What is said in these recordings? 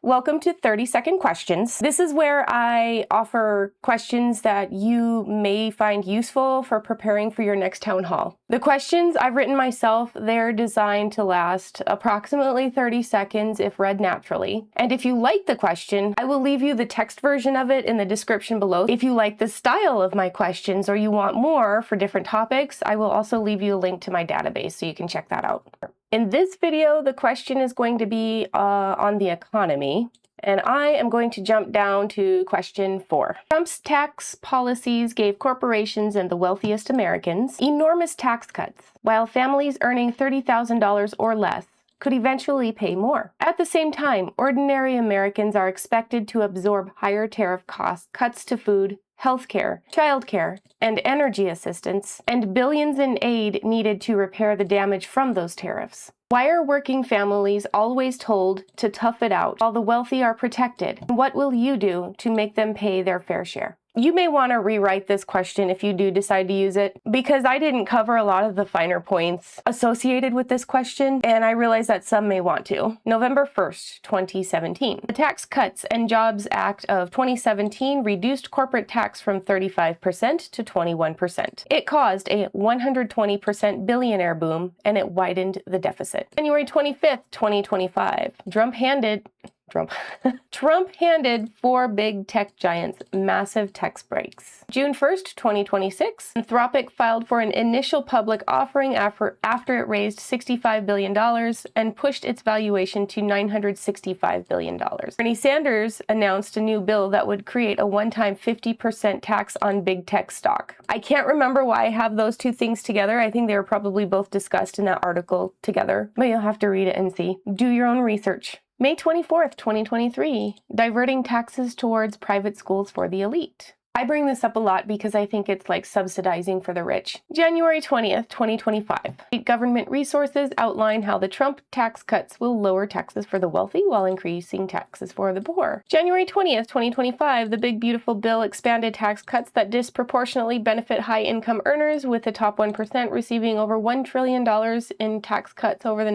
Welcome to 30-second questions. This is where I offer questions that you may find useful for preparing for your next town hall. The questions I've written myself, they're designed to last approximately 30 seconds if read naturally. And if you like the question, I will leave you the text version of it in the description below. If you like the style of my questions or you want more for different topics, I will also leave you a link to my database so you can check that out. In this video, the question is going to be on the economy, and I am going to jump down to question 4. Trump's tax policies gave corporations and the wealthiest Americans enormous tax cuts, while families earning $30,000 or less could eventually pay more. At the same time, ordinary Americans are expected to absorb higher tariff costs, cuts to food, healthcare, childcare, and energy assistance, and billions in aid needed to repair the damage from those tariffs. Why are working families always told to tough it out while the wealthy are protected? What will you do to make them pay their fair share? You may want to rewrite this question if you do decide to use it, because I didn't cover a lot of the finer points associated with this question, and I realize that some may want to. November 1st, 2017. The Tax Cuts and Jobs Act of 2017 reduced corporate tax from 35% to 21%. It caused a 120% billionaire boom, and it widened the deficit. January 25th, 2025. Trump handed 4 big tech giants massive tax breaks. June 1st, 2026, Anthropic filed for an initial public offering after it raised $65 billion and pushed its valuation to $965 billion. Bernie Sanders announced a new bill that would create a one-time 50% tax on big tech stock. I can't remember why I have those two things together. I think they were probably both discussed in that article together, but you'll have to read it and see. Do your own research. May 24th, 2023, diverting taxes towards private schools for the elite. I bring this up a lot because I think it's like subsidizing for the rich. January 20th, 2025. State government resources outline how the Trump tax cuts will lower taxes for the wealthy while increasing taxes for the poor. January 20th, 2025. The Big Beautiful Bill expanded tax cuts that disproportionately benefit high-income earners, with the top 1% receiving over $1 trillion in tax cuts over the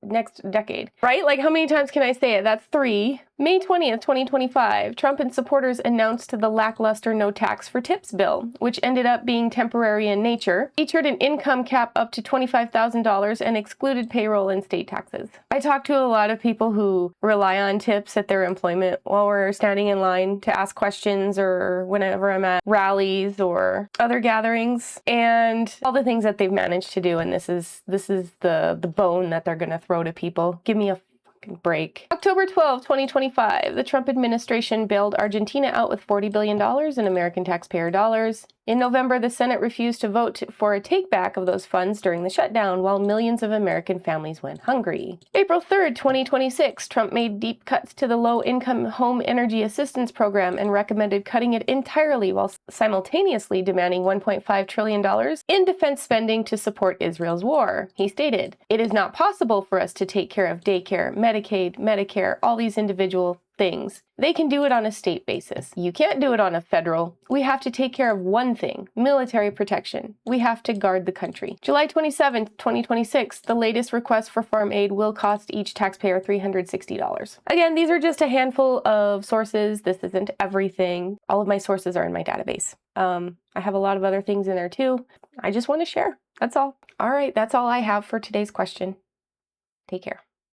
next decade. Right? Like, how many times can I say it? That's 3. May 20th, 2025, Trump and supporters announced the lackluster no tax for tips bill, which ended up being temporary in nature, featured an income cap up to $25,000 and excluded payroll and state taxes. I talk to a lot of people who rely on tips at their employment while we're standing in line to ask questions or whenever I'm at rallies or other gatherings, and all the things that they've managed to do, and this is the bone that they're going to throw to people. Give me a break. October 12, 2025, the Trump administration bailed Argentina out with $40 billion in American taxpayer dollars. In November, the Senate refused to vote for a take-back of those funds during the shutdown, while millions of American families went hungry. April 3rd, 2026, Trump made deep cuts to the low-income home energy assistance program and recommended cutting it entirely while simultaneously demanding $1.5 trillion in defense spending to support Israel's war. He stated, "It is not possible for us to take care of daycare, Medicaid, Medicare, all these individual things. They can do it on a state basis. You can't do it on a federal. We have to take care of one thing, military protection. We have to guard the country." July 27th, 2026, the latest request for farm aid will cost each taxpayer $360. Again, these are just a handful of sources. This isn't everything. All of my sources are in my database. I have a lot of other things in there too. I just want to share. That's all. All right, that's all I have for today's question. Take care.